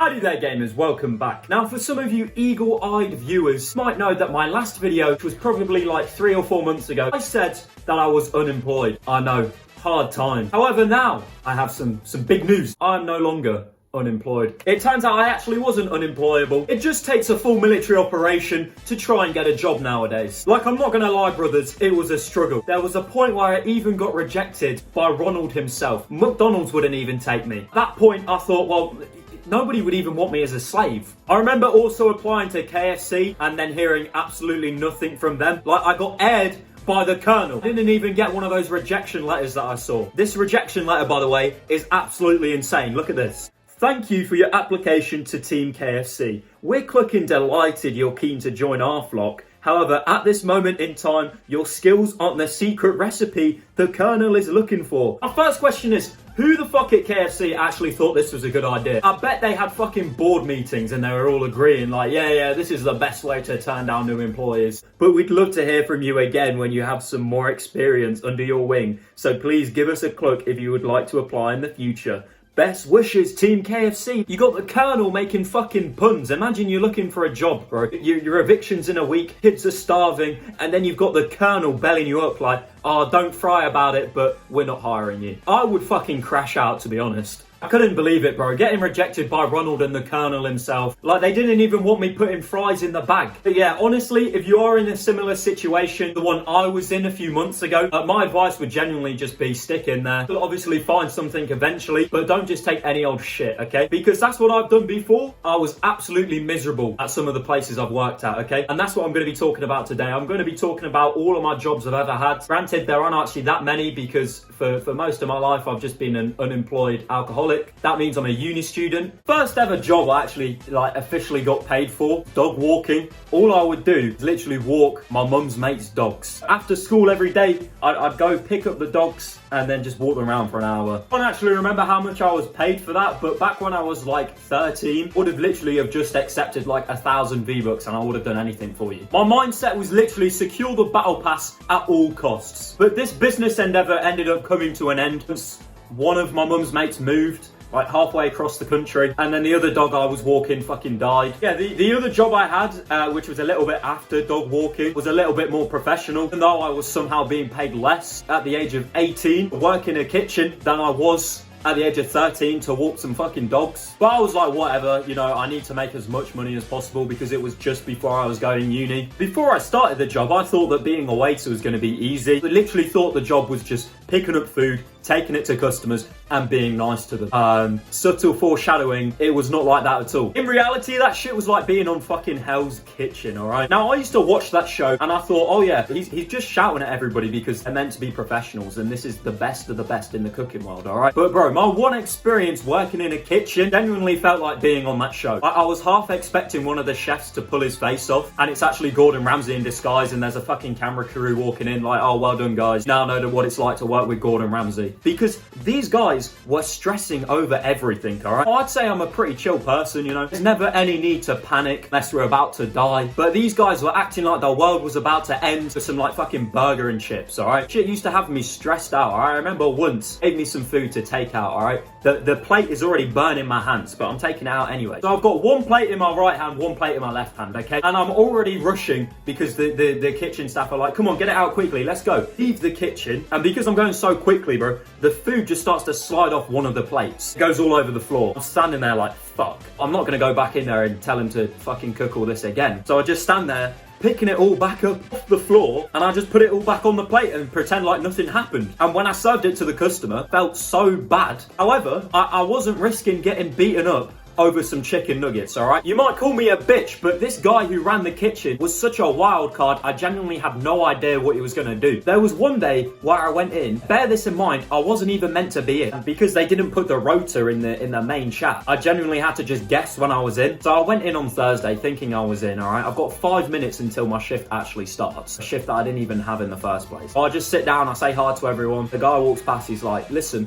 Howdy there gamers, welcome back. Now for some of you eagle-eyed viewers might know that my last video, which was probably like 3 or 4 months ago, I said that I was unemployed. I know, hard time. However, now I have some big news. I'm no longer unemployed. It turns out I actually wasn't unemployable. It just takes a full military operation to try and get a job nowadays. Like, I'm not gonna lie, brothers, it was a struggle. There was a point where I even got rejected by Ronald himself. McDonald's wouldn't even take me. At that point, I thought, well, nobody would even want me as a slave. I remember also applying to KFC and then hearing absolutely nothing from them. Like, I got aired by the Colonel. I didn't even get one of those rejection letters that I saw. This rejection letter, by the way, is absolutely insane. Look at this. Thank you for your application to Team KFC. We're clucking delighted you're keen to join our flock. However, at this moment in time, your skills aren't the secret recipe the Colonel is looking for. Our first question is, who the fuck at KFC actually thought this was a good idea? I bet they had fucking board meetings and they were all agreeing like, yeah, this is the best way to turn down new employers. But we'd love to hear from you again when you have some more experience under your wing. So please give us a cluck if you would like to apply in the future. Best wishes, Team KFC. You got the Colonel making fucking puns. Imagine you're looking for a job, bro. Your eviction's in a week, kids are starving, and then you've got the Colonel belling you up like, oh, don't fry about it, but we're not hiring you. I would fucking crash out, to be honest. I couldn't believe it, bro. Getting rejected by Ronald and the Colonel himself. Like, they didn't even want me putting fries in the bag. But yeah, honestly, if you are in a similar situation, the one I was in a few months ago, my advice would genuinely just be stick in there. You'll obviously find something eventually, but don't just take any old shit, okay? Because that's what I've done before. I was absolutely miserable at some of the places I've worked at, okay? And that's what I'm going to be talking about today. I'm going to be talking about all of my jobs I've ever had. Granted, there aren't actually that many because for most of my life, I've just been an unemployed alcoholic. That means I'm a uni student. First ever job I actually officially got paid for, dog walking. All I would do is literally walk my mum's mate's dogs. After school every day, I'd go pick up the dogs and then just walk them around for an hour. I don't actually remember how much I was paid for that, but back when I was like 13, would have literally have just accepted like 1,000 V-Bucks and I would have done anything for you. My mindset was literally secure the battle pass at all costs. But this business endeavor ended up coming to an end. One of my mum's mates moved like halfway across the country, and then the other dog I was walking fucking died. Yeah, the other job I had, which was a little bit after dog walking, was a little bit more professional, even though I was somehow being paid less at the age of 18 to work in a kitchen than I was at the age of 13 to walk some fucking dogs. But I was like, whatever, you know, I need to make as much money as possible because it was just before I was going uni. Before I started the job, I thought that being a waiter was going to be easy. I literally thought the job was just picking up food, taking it to customers and being nice to them. Subtle foreshadowing, it was not like that at all. In reality, that shit was like being on fucking Hell's Kitchen, alright? Now, I used to watch that show and I thought, oh yeah, he's just shouting at everybody because they're meant to be professionals and this is the best of the best in the cooking world, alright? But bro, my one experience working in a kitchen genuinely felt like being on that show. I was half expecting one of the chefs to pull his face off and it's actually Gordon Ramsay in disguise and there's a fucking camera crew walking in like, oh, well done guys. Now I know what it's like to work with Gordon Ramsay. Because these guys were stressing over everything, alright? I'd say I'm a pretty chill person, you know? There's never any need to panic unless we're about to die. But these guys were acting like the world was about to end for some like fucking burger and chips, alright? Shit used to have me stressed out, alright? I remember once, gave me some food to take out, alright? The plate is already burning my hands, but I'm taking it out anyway. So I've got one plate in my right hand, one plate in my left hand, okay? And I'm already rushing because the kitchen staff are like, come on, get it out quickly, let's go. Leave the kitchen, and because I'm going so quickly, bro, the food just starts to slide off one of the plates. It goes all over the floor. I'm standing there like, fuck. I'm not gonna go back in there and tell him to fucking cook all this again. So I just stand there, picking it all back up off the floor, and I just put it all back on the plate and pretend like nothing happened. And when I served it to the customer, it felt so bad. However, I wasn't risking getting beaten up over some chicken nuggets, alright? You might call me a bitch, but this guy who ran the kitchen was such a wild card, I genuinely had no idea what he was gonna do. There was one day where I went in, bear this in mind, I wasn't even meant to be in, because they didn't put the rota in the main chat. I genuinely had to just guess when I was in. So I went in on Thursday thinking I was in, alright? I've got 5 minutes until my shift actually starts, a shift that I didn't even have in the first place. So I just sit down, I say hi to everyone, the guy walks past, he's like, listen,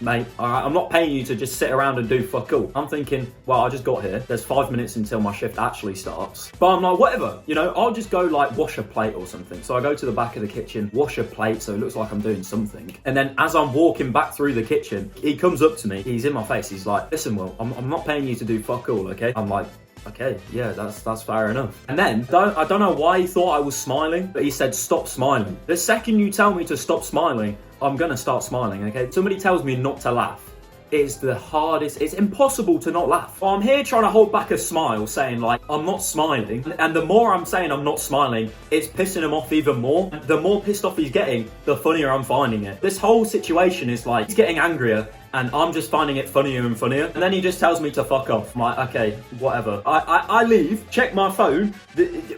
mate, alright, I'm not paying you to just sit around and do fuck all. I'm thinking, well, I just got here. There's 5 minutes until my shift actually starts. But I'm like, whatever, you know, I'll just go like wash a plate or something. So I go to the back of the kitchen, wash a plate so it looks like I'm doing something. And then as I'm walking back through the kitchen, he comes up to me, he's in my face, he's like, listen, Will, I'm not paying you to do fuck all, okay? I'm like, okay, yeah, that's fair enough. And then, I don't know why he thought I was smiling, but he said, stop smiling. The second you tell me to stop smiling, I'm gonna start smiling, okay? Somebody tells me not to laugh. It's the hardest, it's impossible to not laugh. Well, I'm here trying to hold back a smile, saying like, I'm not smiling. And the more I'm saying I'm not smiling, it's pissing him off even more. The more pissed off he's getting, the funnier I'm finding it. This whole situation is like, he's getting angrier, and I'm just finding it funnier and funnier. And then he just tells me to fuck off. I'm like, okay, whatever. I leave, check my phone.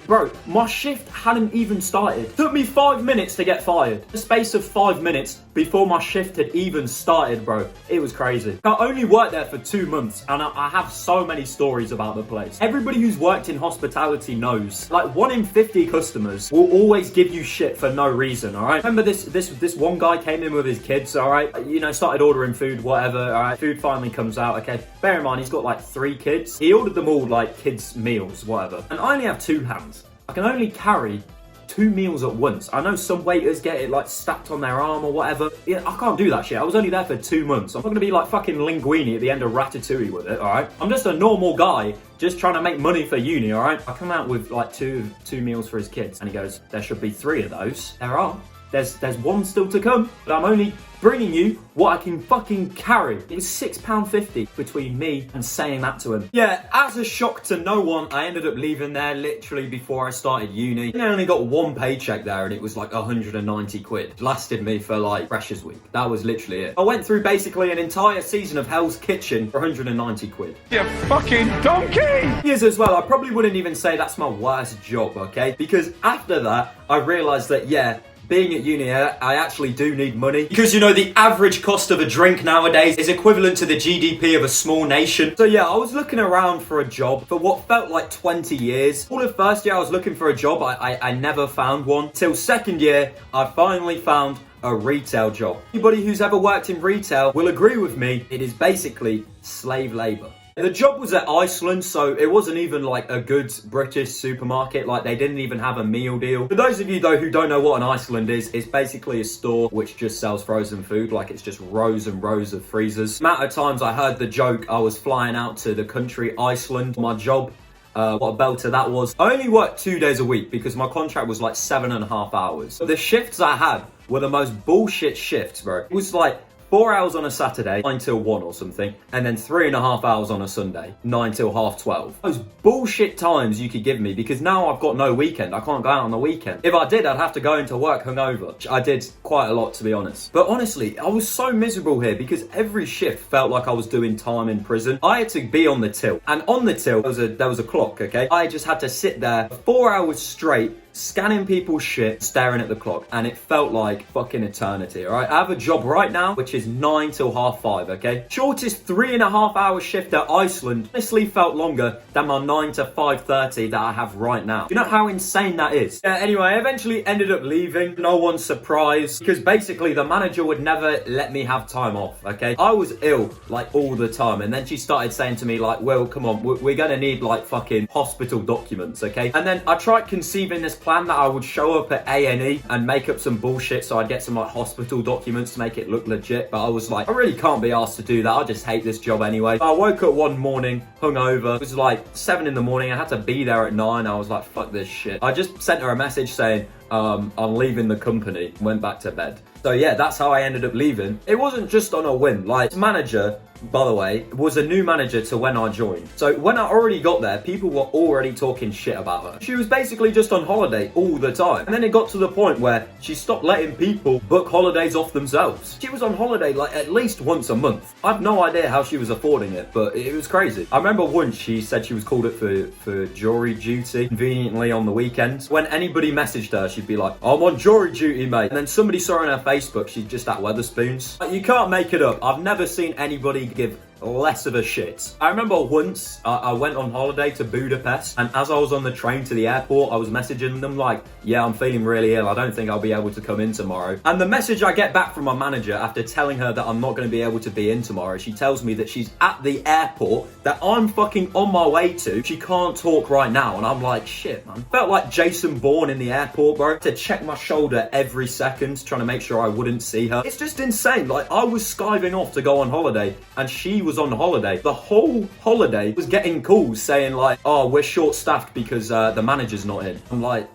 Bro, my shift hadn't even started. Took me 5 minutes to get fired. The space of 5 minutes before my shift had even started, bro. It was crazy. I only worked there for 2 months, and I have so many stories about the place. Everybody who's worked in hospitality knows, like 1 in 50 customers will always give you shit for no reason, all right? Remember this one guy came in with his kids, all right? You know, started ordering food, whatever, all right? Food finally comes out, okay? Bear in mind, he's got like 3 kids. He ordered them all like kids' meals, whatever. And I only have 2 hands. I can only carry 2 meals at once. I know some waiters get it like stacked on their arm or whatever. Yeah, I can't do that shit. I was only there for 2 months. I'm not gonna be like fucking Linguini at the end of Ratatouille with it, alright? I'm just a normal guy just trying to make money for uni, alright? I come out with like two meals for his kids, and he goes, there should be 3 of those. There are. There's 1 still to come, but I'm only bringing you what I can fucking carry. It was £6.50 between me and saying that to him. Yeah, as a shock to no one, I ended up leaving there literally before I started uni. I only got 1 paycheck there, and it was like 190 quid. It lasted me for like Freshers Week. That was literally it. I went through basically an entire season of Hell's Kitchen for 190 quid. You fucking donkey! Here's as well, I probably wouldn't even say that's my worst job, okay? Because after that, I realised that, yeah, being at uni, I actually do need money. Because, you know, the average cost of a drink nowadays is equivalent to the GDP of a small nation. So yeah, I was looking around for a job for what felt like 20 years. All of first year I was looking for a job, I never found one. Till second year, I finally found a retail job. Anybody who's ever worked in retail will agree with me, it is basically slave labour. The job was at Iceland, so it wasn't even like a good British supermarket. Like, they didn't even have a meal deal. For those of you though who don't know what an Iceland is, it's basically a store which just sells frozen food. Like, it's just rows and rows of freezers. The amount of times I heard the joke, I was flying out to the country Iceland. My job, what a belter that was. I only worked 2 days a week because my contract was like 7.5 hours. The shifts I had were the most bullshit shifts, bro. It was like 4 hours on a Saturday, 9 till 1 or something, and then 3.5 hours on a Sunday, 9 till 12:30. Those bullshit times you could give me, because now I've got no weekend. I can't go out on the weekend. If I did, I'd have to go into work hungover. I did quite a lot, to be honest. But honestly, I was so miserable here because every shift felt like I was doing time in prison. I had to be on the till, and on the till, there was a clock, okay? I just had to sit there for 4 hours straight, scanning people's shit, staring at the clock, and it felt like fucking eternity, alright? I have a job right now, which is 9 till 5:30, okay? Shortest 3.5 hour shift at Iceland honestly felt longer than my 9 to 5:30 that I have right now. You know how insane that is? Anyway, I eventually ended up leaving. No one's surprised, because basically the manager would never let me have time off, okay? I was ill, like, all the time, and then she started saying to me, like, well, come on, we're gonna need, like, fucking hospital documents, okay? And then I tried conceiving this plan that I would show up at A&E and make up some bullshit so I'd get some like hospital documents to make it look legit, but I was like, I really can't be asked to do that. I just hate this job anyway. I woke up one morning hungover. It was like 7 in the morning. I had to be there at 9. I was like, fuck this shit. I just sent her a message saying, I'm leaving the company. Went back to bed. So yeah, that's how I ended up leaving. It wasn't just on a whim. Like, manager, by the way, was a new manager to when I joined. So when I already got there, people were already talking shit about her. She was basically just on holiday all the time. And then it got to the point where she stopped letting people book holidays off themselves. She was on holiday like at least once a month. I've no idea how she was affording it, but it was crazy. I remember once she said she was called up for jury duty, conveniently on the weekends. When anybody messaged her, she'd be like, I'm on jury duty, mate. And then somebody saw her on her Facebook, she's just at Weatherspoons. Like, you can't make it up. I've never seen anybody give less of a shit. I remember once I went on holiday to Budapest, and as I was on the train to the airport, I was messaging them like, yeah, I'm feeling really ill. I don't think I'll be able to come in tomorrow. And the message I get back from my manager after telling her that I'm not going to be able to be in tomorrow, she tells me that she's at the airport that I'm fucking on my way to. She can't talk right now. And I'm like, shit, man. Felt like Jason Bourne in the airport, bro. To check my shoulder every second, trying to make sure I wouldn't see her. It's just insane. Like, I was skiving off to go on holiday, and she was on holiday. The whole holiday was getting calls saying like, oh, we're short-staffed because the manager's not in. I'm like,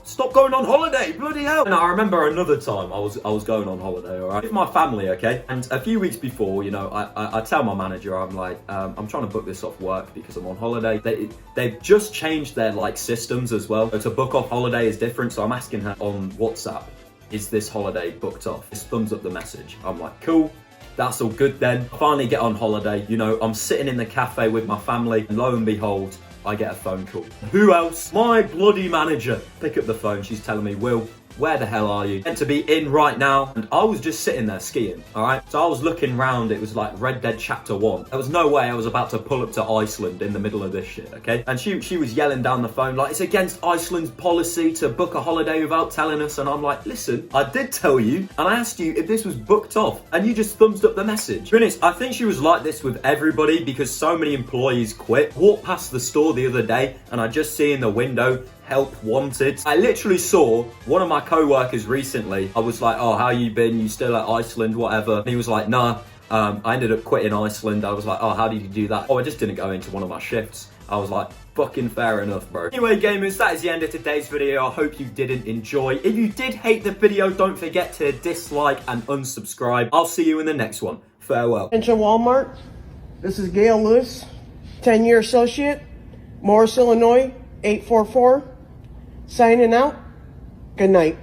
stop going on holiday, bloody hell. And I remember another time I was going on holiday, all right, with my family, okay? And a few weeks before, you know, I tell my manager, I'm like, I'm trying to book this off work because I'm on holiday. They've just changed their like systems as well. So to book off holiday is different. So I'm asking her on WhatsApp, is this holiday booked off? Just thumbs up the message. I'm like, cool. That's all good then. I finally get on holiday. You know, I'm sitting in the cafe with my family, and lo and behold, I get a phone call. Who else? My bloody manager. Pick up the phone. She's telling me, Will, where the hell are you? Meant to be in right now. And I was just sitting there skiing, all right? So I was looking round. It was like Red Dead Chapter 1. There was no way I was about to pull up to Iceland in the middle of this shit, okay? And she was yelling down the phone like, it's against Iceland's policy to book a holiday without telling us. And I'm like, listen, I did tell you, and I asked you if this was booked off, and you just thumbs up the message. To be honest, I think she was like this with everybody because so many employees quit. Walked past the store the other day, and I just see in the window, help wanted. I literally saw one of my co-workers recently. I was like, oh, how you been? You still at Iceland, whatever? And he was like, nah, I ended up quitting Iceland. I was like, oh, how did you do that? Oh, I just didn't go into one of my shifts. I was like, fucking fair enough, bro. Anyway, gamers, that is the end of today's video. I hope you didn't enjoy. If you did hate the video, don't forget to dislike and unsubscribe. I'll see you in the next one. Farewell. Attention Walmart, this is Gail Lewis, 10-year associate, Morris, Illinois, 844. Signing out. Good night.